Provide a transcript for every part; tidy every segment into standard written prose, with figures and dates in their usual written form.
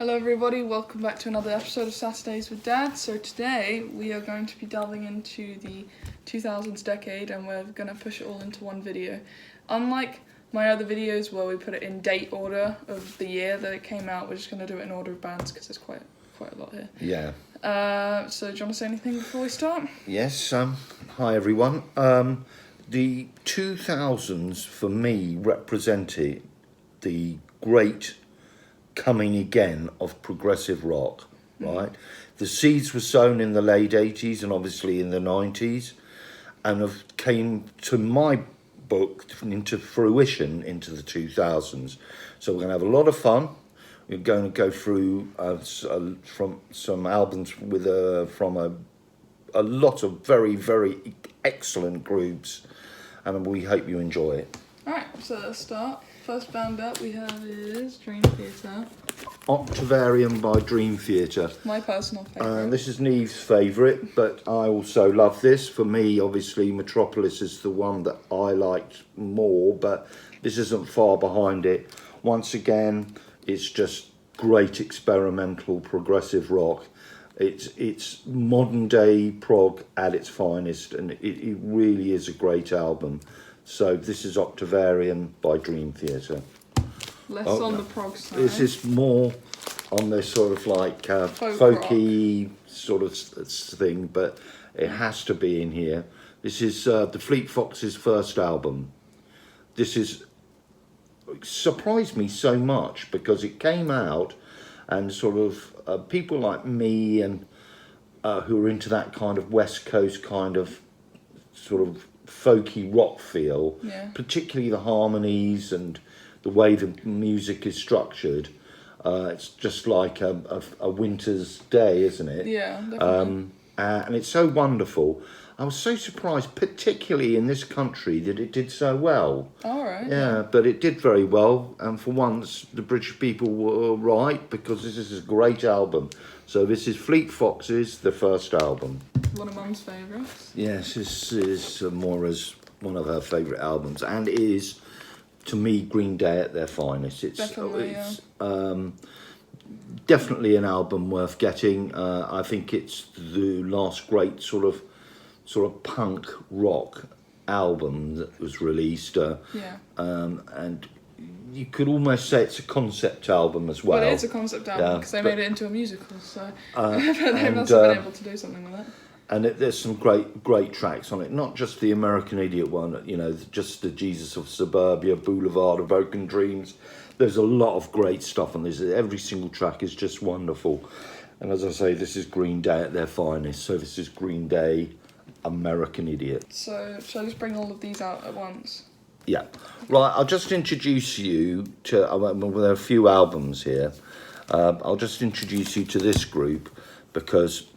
Hello everybody, welcome back to another episode of Saturdays with Dad. So today we are going to be delving into the 2000s decade and we're going to push it all into one video. Unlike my other videos where we put it in date order of the year that it came out, we're just going to do it in order of bands because there's quite a lot here. Yeah. So do you want to say anything before we start? Yes, hi everyone. The 2000s for me represented the great coming again of progressive rock, right? The seeds were sown in the late 80s and obviously in the 90s and have came to my book into fruition into the 2000s. So we're going to have a lot of fun. We're going to go through from some albums with from a lot of very, very excellent groups, and we hope you enjoy it. Alright, so let's start. First band up we have is Dream Theater. Octavarian by Dream Theater. My personal favourite. This is Neve's favourite, but I also love this. For me, obviously, Metropolis is the one that I liked more, but this isn't far behind it. Once again, it's just great experimental progressive rock. It's modern day prog at its finest, and it really is a great album. So this is Octavarian by Dream Theater. Less on the prog side. This is more on this sort of like folky rock sort of thing, but it has to be in here. This is the Fleet Foxes' first album. This is surprised me so much because it came out and sort of people like me and who are into that kind of West Coast kind of sort of folky rock feel, particularly the harmonies and the way the music is structured. It's just like a winter's day, isn't it? Yeah, definitely. And it's so wonderful. I was so surprised, particularly in this country, that it did so well. All right. Yeah, but it did very well. And for once, the British people were right, because this is a great album. So this is Fleet Foxes, the first album. One of Mum's favourites. Yes, this is Maura's one of her favourite albums, and it is, to me, Green Day at their finest. It's definitely an album worth getting. I think it's the last great sort of punk rock album that was released. And you could almost say it's a concept album as well. Well, it is a concept album because they made it into a musical, so they must have been able to do something with it. And there's some great tracks on it, not just the American Idiot one, you know, just the Jesus of Suburbia, Boulevard of Broken Dreams. There's a lot of great stuff on this. Every single track is just wonderful. And as I say, this is Green Day at their finest. So this is Green Day, American Idiot. So shall I just bring all of these out at once? Yeah. Right, I'll just introduce you to, there are a few albums here. I'll just introduce you to this group because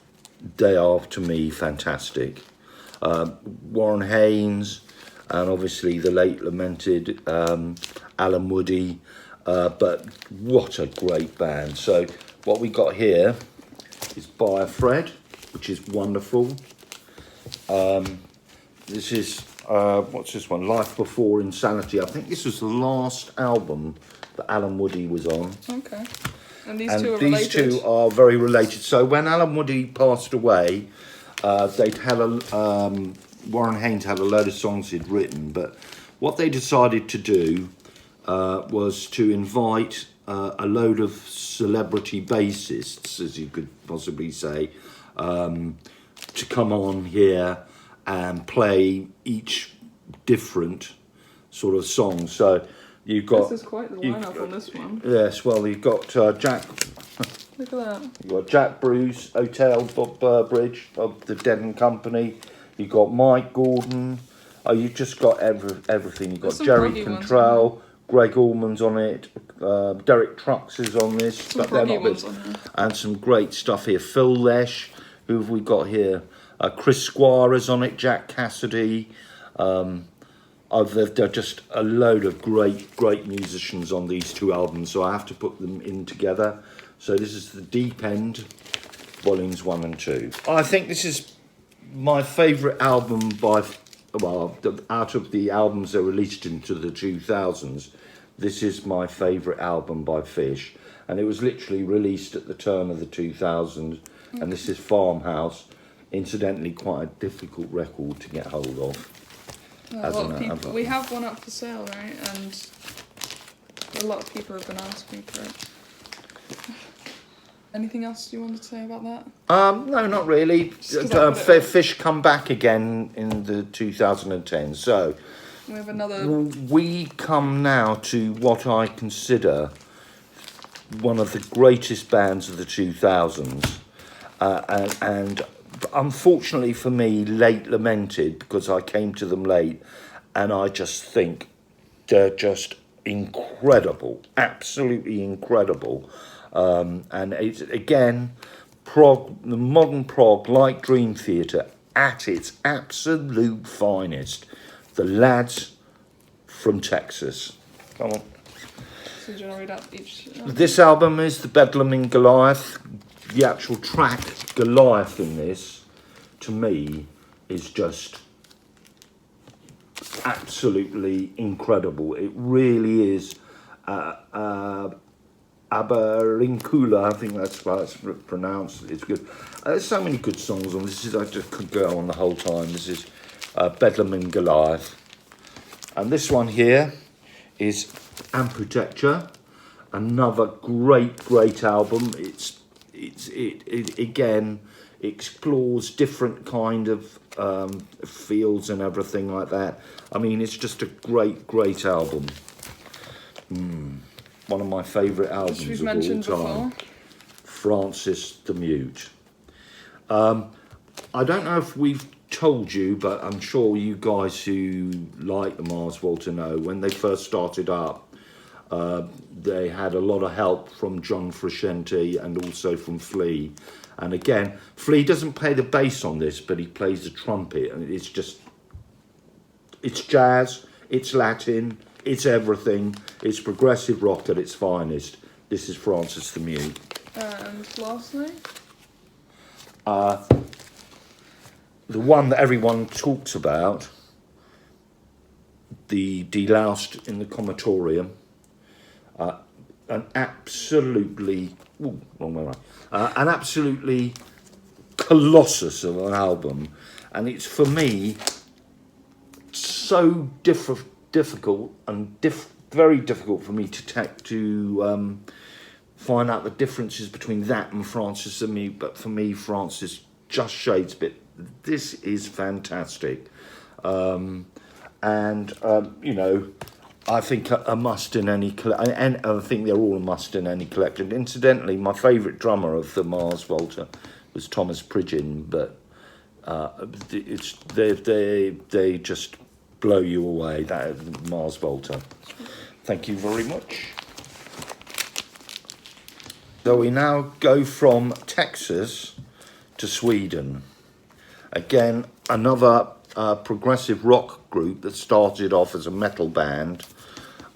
they are, to me, fantastic. Warren Haynes, and obviously the late lamented Alan Woody, but what a great band. So what we got here is By a Thread, which is wonderful. This is, what's this one? Life Before Insanity. I think this was the last album that Alan Woody was on. Okay. And these two are related? These two are very related. So when Alan Woody passed away, they'd had Warren Haynes had a load of songs he'd written, but what they decided to do was to invite a load of celebrity bassists, as you could possibly say, to come on here and play each different sort of song. So you've got... This is quite the lineup on this one. Yes, well, you've got Jack... Look at that. You've got Jack Bruce, Hotel Bob Burbridge of the Dead and Company. You've got Mike Gordon. Oh, you've just got everything. You've got Jerry Cantrell, Greg Allman's on it, Derek Trucks is on this, but they're not big. And some great stuff here. Phil Lesh, who have we got here? Chris Squire is on it, Jack Cassidy. There are just a load of great musicians on these two albums, so I have to put them in together. So this is the Deep End, volumes 1 and 2. I think this is my favourite album out of the albums that were released into the 2000s. This is my favourite album by Fish. and it was literally released at the turn of the 2000s. And this is Farmhouse, incidentally quite a difficult record to get hold of. A lot of people. We have one up for sale, right? And a lot of people have been asking for it. Anything else you wanted to say about that? No, not really. Fish come back again in the 2010. So we have another. We come now to what I consider one of the greatest bands of the 2000s, and unfortunately for me, late lamented, because I came to them late, and I just think they're just incredible, absolutely incredible. And it's, again, prog, the modern prog, like Dream Theater, at its absolute finest. The lads from Texas. Come on. So do you want to read out each? This album is the Bedlam in Goliath. The actual track Goliath in this, to me, is just absolutely incredible. It really is. Abarincula, I think that's how it's pronounced. It's good. There's so many good songs on this. I just could go on the whole time. This is Bedlam in Goliath, and this one here is Amphitecture, another great album. It again explores different kind of fields and everything like that. I mean, it's just a great album. One of my favourite albums which we've of mentioned all time. before. Francis the Mute. I don't know if we've told you, but I'm sure you guys who like the Mars Volta know, when they first started up, they had a lot of help from John Frusciante and also from Flea. And again, Flea doesn't play the bass on this, but he plays the trumpet, and it's jazz, it's Latin, it's everything. It's progressive rock at its finest. This is Francis the Mute. And lastly? The one that everyone talks about, the Deloused in the Comatorium. An absolutely... Ooh, wrong way around. An absolutely colossus of an album. And it's, for me, so difficult and very difficult for me to find out the differences between that and Francis and me. But for me, Francis just shades a bit. This is fantastic, you know, I think a must in any and I think they're all a must in any collection. Incidentally, my favourite drummer of the Mars Volta was Thomas Pridgeon, but they just blow you away. That Mars Volta. Thank you very much. So we now go from Texas to Sweden. Again, another progressive rock group that started off as a metal band,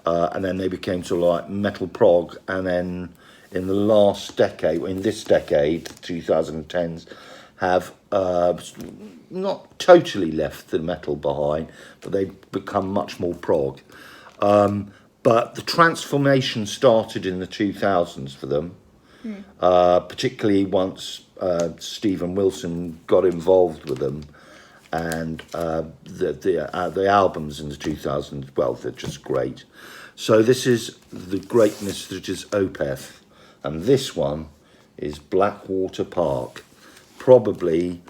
and then they became sort of like metal prog, and then in the last decade, in this decade, 2010s, have not totally left the metal behind, but they've become much more prog. But the transformation started in the 2000s for them, particularly once Stephen Wilson got involved with them, and the albums in the 2000s, well, they're just great. So this is the greatness that is Opeth, and this one is Blackwater Park, probably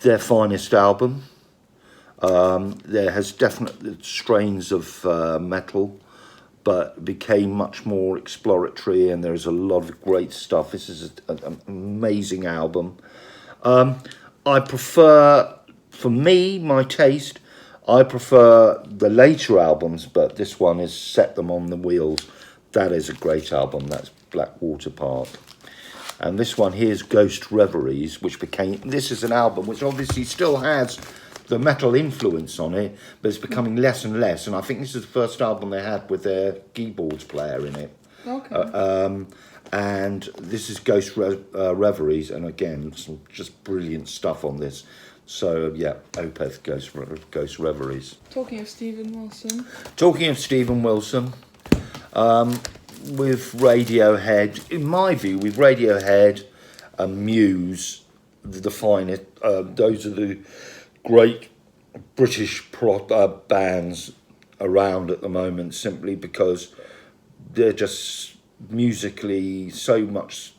their finest album. There has definite strains of metal, but became much more exploratory, and there's a lot of great stuff. This is an amazing album. I prefer, for me, my taste, I prefer the later albums, but this one is Set Them on the Wheels. That is a great album. That's Blackwater Park. And this one here is Ghost Reveries, which became, this is an album which obviously still has the metal influence on it, but it's becoming less and less. And I think this is the first album they had with their keyboards player in it. Okay. And this is Ghost Reveries, and again, some just brilliant stuff on this. So yeah, Opeth, Ghost Reveries. Talking of Stephen Wilson. Talking of Stephen Wilson, with Radiohead, in my view, with Radiohead and Muse, the finest, those are the great British bands around at the moment, simply because they're just musically so much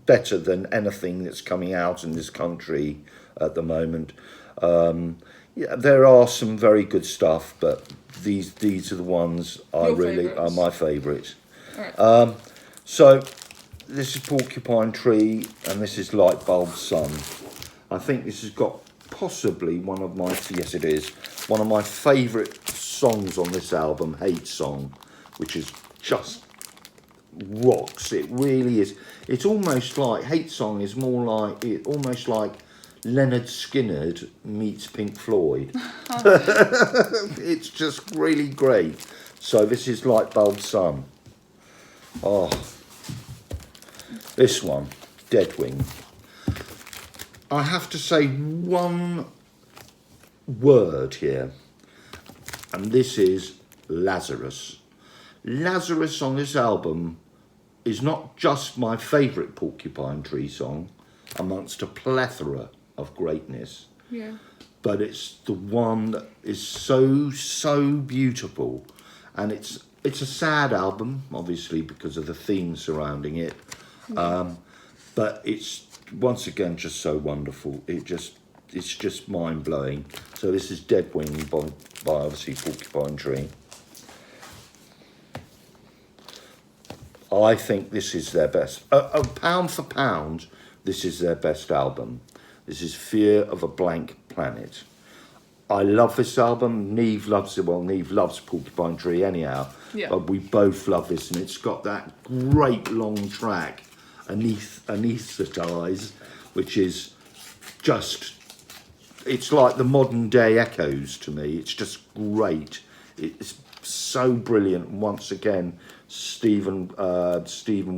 better than anything that's coming out in this country at the moment. Yeah, there are some very good stuff, but these are the ones Your really favourites? are my favourites. All right. So this is Porcupine Tree, and this is Light Bulb Sun. I think this has got possibly one of my, yes it is, one of my favourite songs on this album, Hate Song, which is just rocks. It really is. It's almost like, Hate Song is more like, almost like Leonard Skinner meets Pink Floyd. It's just really great. So this is Light Bulb Sun. Oh, this one, Deadwing. I have to say one word here, and this is Lazarus. Lazarus on this album is not just my favourite Porcupine Tree song amongst a plethora of greatness, Yeah. but it's the one that is so beautiful, and it's a sad album, obviously, because of the theme surrounding it, but it's once again just so wonderful. It's just mind blowing. So this is Deadwing by obviously Porcupine Tree. I think this is their best. Pound for pound, this is their best album. This is Fear of a Blank Planet. I love this album. Neve loves it. Well, Neve loves Porcupine Tree anyhow. Yeah. But we both love this, and it's got that great long track, Anaesthetize, which is just, it's like the modern day Echoes to me. It's just great. It's so brilliant. Once again, Stephen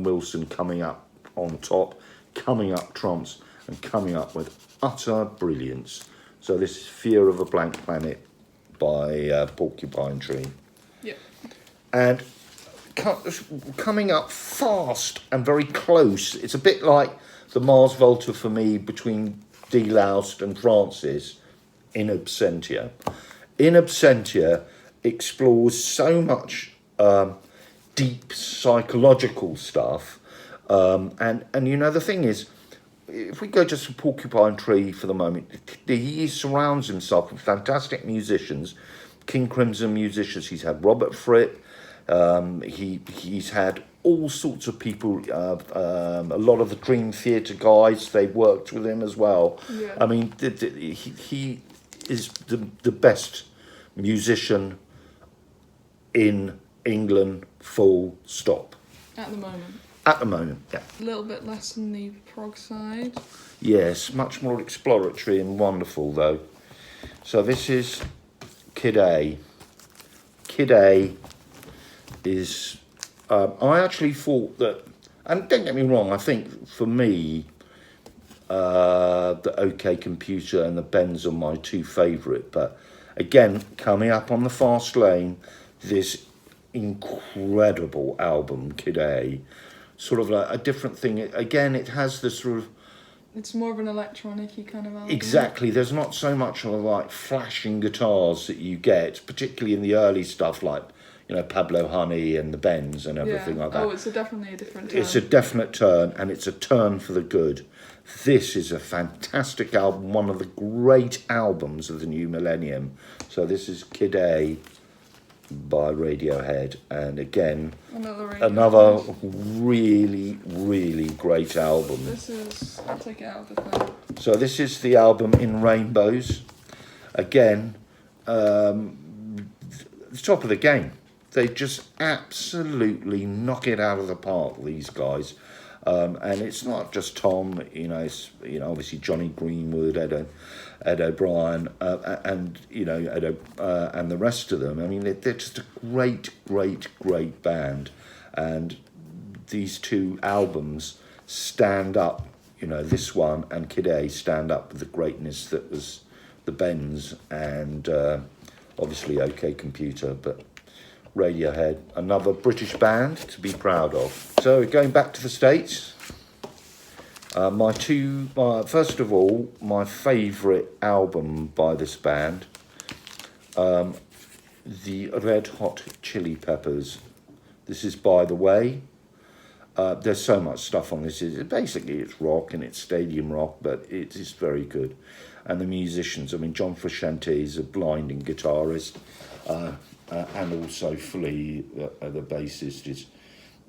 Wilson coming up on top, coming up trumps, and coming up with utter brilliance. So this is Fear of a Blank Planet by Porcupine Tree. Yeah. And coming up fast and very close, it's a bit like the Mars Volta for me between Deloused and Francis, In Absentia. In Absentia explores so much deep psychological stuff, and you know, the thing is, if we go just to Porcupine Tree for the moment, he surrounds himself with fantastic musicians, King Crimson musicians. He's had Robert Fripp, he's had all sorts of people, a lot of the Dream Theatre guys, they've worked with him as well. Yeah. I mean, he is the best musician in England, full stop. At the moment. At the moment, yeah. A little bit less on the prog side. Yes, much more exploratory and wonderful though. So this is Kid A. Kid A is, I actually thought that, and don't get me wrong, I think for me, the OK Computer and the Bends are my two favourite, but again, coming up on the fast lane, this incredible album, Kid A, sort of like a different thing. Again, it has this sort of, It's more of an electronic-y kind of album. exactly, there's not so much of like flashing guitars that you get, particularly in the early stuff like, you know, Pablo Honey and the Bends and everything like that. Oh, it's definitely a different turn. It's a definite turn, and it's a turn for the good. This is a fantastic album, one of the great albums of the new millennium. So this is Kid A by Radiohead, and again, another really great album. This is, I'll take it out of the thing. So this is the album In Rainbows. Again, the top of the game. They just absolutely knock it out of the park, these guys. And it's not just Tom, you know, it's, you know, obviously Johnny Greenwood, Ed O'Brien, and, you know, and the rest of them. I mean, they're just a great band. And these two albums stand up, you know, this one and Kid A stand up with the greatness that was the Bends and obviously OK Computer, but Radiohead, another British band to be proud of. So going back to the States, first of all, my favourite album by this band, the Red Hot Chili Peppers. This is By the Way. There's so much stuff on this. Basically, it's rock and it's stadium rock, but it is very good. And the musicians, I mean, John Frusciante is a blinding guitarist, and also Flea, the bassist,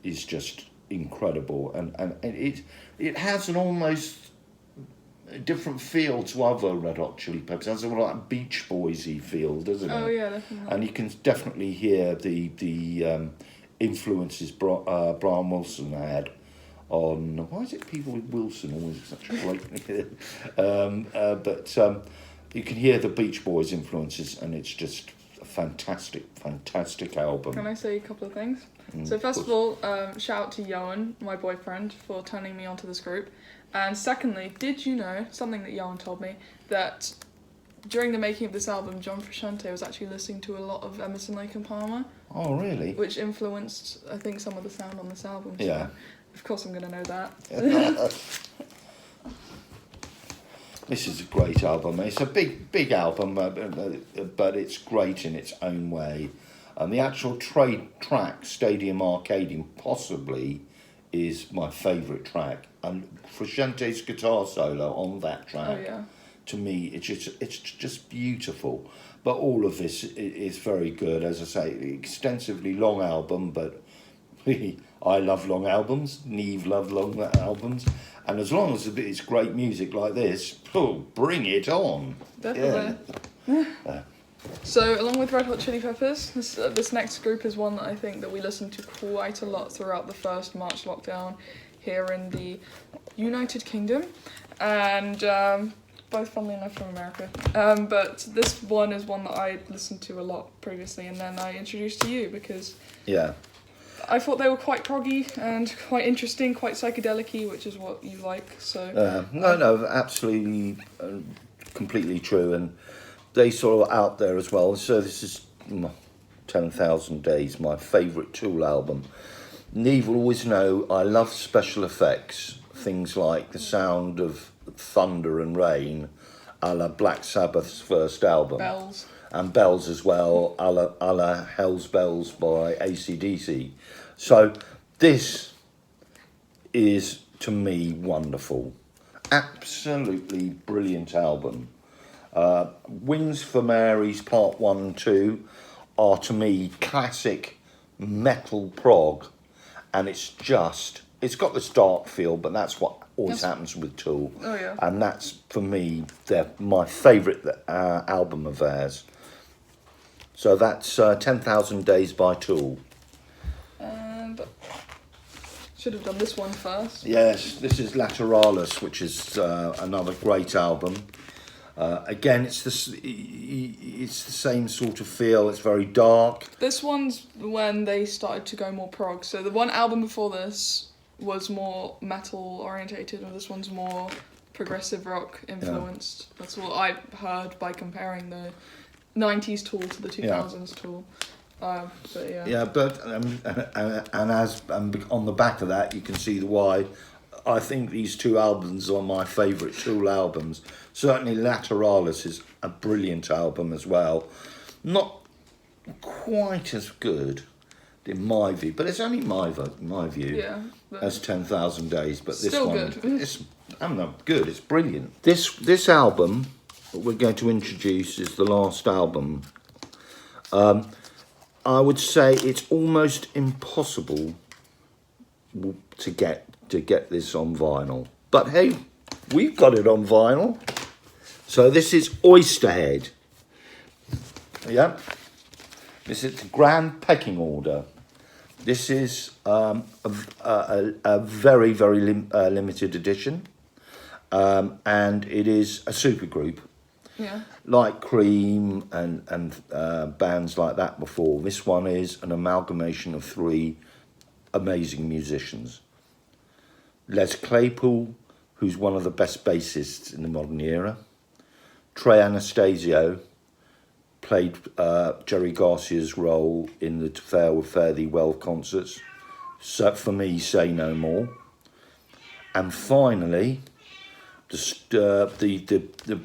is just incredible. And it has an almost different feel to other Red Hot Chili Peppers. It has a like Beach Boys-y feel, doesn't it? Oh yeah, definitely. And you can definitely hear the influences Brian Wilson had on. Why is it people with Wilson always such a great? But you can hear the Beach Boys influences, and it's just a fantastic album. Can I say a couple of things? So first of all, shout out to Johan, my boyfriend, for turning me onto this group. And secondly, did you know, something that Johan told me, that during the making of this album, John Frusciante was actually listening to a lot of Emerson, Lake and Palmer. Oh, really? Which influenced, I think, some of the sound on this album. So Yeah. of course I'm going to know that. This is a great album. It's a big album, but it's great in its own way. And the actual track, Stadium Arcadium, possibly is my favourite track. And Frusciante's guitar solo on that track, Oh yeah. to me, it's just beautiful. But all of this is very good. As I say, extensively long album, but I love long albums. Neve loved long albums. And as long as it's great music like this, bring it on. Definitely. Yeah. So, along with Red Hot Chili Peppers, this next group is one that I think that we listened to quite a lot throughout the first March lockdown here in the United Kingdom, and both funnily enough from America. But this one is one that I listened to a lot previously, and then I introduced to you because I thought they were quite proggy and quite interesting, quite psychedelic-y, which is what you like. So no, absolutely, completely true, and they sort of out there as well. So this is 10,000 Days, my favourite Tool album. Neve will always know I love special effects, things like the sound of thunder and rain, a la Black Sabbath's first album. bells. And bells as well, a la Hell's Bells by AC/DC. So this is, to me, wonderful. Absolutely brilliant album. Wings for Mary's Part 1 and 2 are, to me, classic metal prog. And it's got this dark feel, but that's what always happens with Tool. Oh yeah. And that's, for me, my favourite album of theirs. So that's 10,000 Days by Tool. But should have done this one first. Yes, this is Lateralis, which is another great album. Again, it's the same sort of feel. It's very dark. This one's when they started to go more prog. So the one album before this was more metal orientated, and this one's more progressive rock influenced. Yeah. That's what I heard by comparing the 90s Tool to the 2000s Tool. But yeah. Yeah, but and on the back of that, you can see why I think these two albums are my favourite Tool albums. Certainly Lateralis is a brilliant album as well. Not quite as good in my view, but it's only my view, as 10,000 Days. But this still one, good. I'm not good, it's brilliant. This album that we're going to introduce is the last album. I would say it's almost impossible to get this on vinyl. But hey, we've got it on vinyl. So this is Oysterhead. Yeah. This is the Grand Pecking Order. This is a very, very limited edition. And it is a supergroup. Yeah. Like Cream and bands like that before. This one is an amalgamation of three amazing musicians. Les Claypool, who's one of the best bassists in the modern era. Trey Anastasio played Jerry Garcia's role in the Fare Thee Well concerts. So for me, Say No More. And finally, the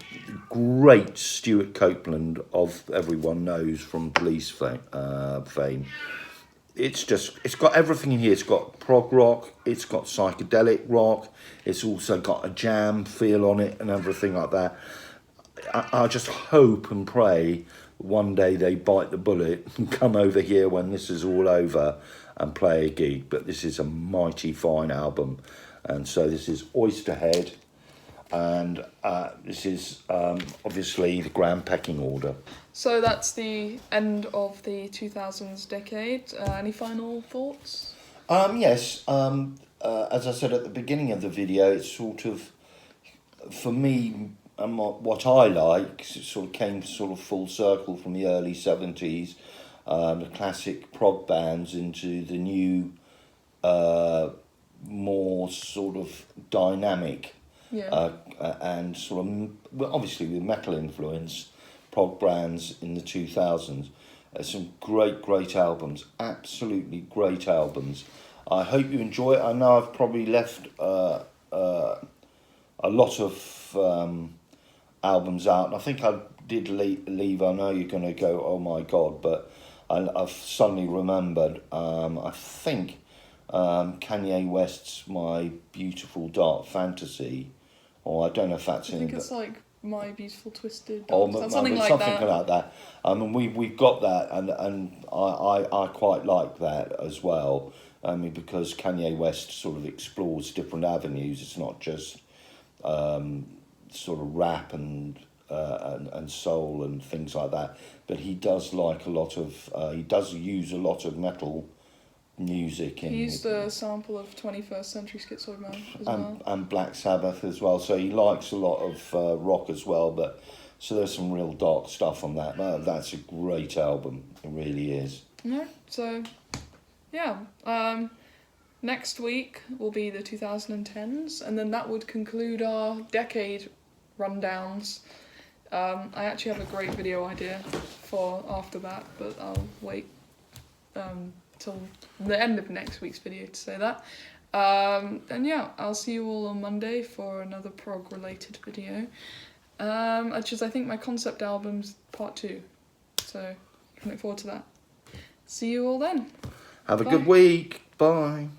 great Stuart Copeland of everyone knows from Police fame. It's got everything in here. It's got prog rock, it's got psychedelic rock, it's also got a jam feel on it and everything like that. I just hope and pray one day they bite the bullet and come over here when this is all over and play a gig. But this is a mighty fine album. And so this is Oysterhead, and this is obviously the Grand Pecking Order. So that's the end of the 2000s decade. Any final thoughts? Yes, as I said at the beginning of the video, it's sort of, for me, and what I like, it sort of came sort of full circle from the early 70s, the classic prog bands into the new, more sort of dynamic, and sort of, well, obviously with metal influence, prog bands in the 2000s. Some great albums, absolutely great albums. I hope you enjoy it. I know I've probably left a lot of albums out, and I think I did leave. I know you're going to go, oh my God, but I've suddenly remembered, I think Kanye West's My Beautiful Dark Fantasy, or I don't know if that's in. I think it's like My Beautiful Twisted, something like that. And we've got that, and I quite like that as well. I mean, because Kanye West sort of explores different avenues. It's not just sort of rap and soul and things like that, but he does like a lot of. He does use a lot of metal music. He used a sample of 21st Century Schizoid Man as well. And Black Sabbath as well, so he likes a lot of rock as well, but so there's some real dark stuff on that. That's a great album, it really is. Yeah, so yeah, next week will be the 2010s, and then that would conclude our decade rundowns. I actually have a great video idea for after that, but I'll wait till the end of next week's video to say that. And yeah, I'll see you all on Monday for another prog related video, which is I think my concept album's part 2, so you can look forward to that. See you all then. Have a Bye. good week. Bye.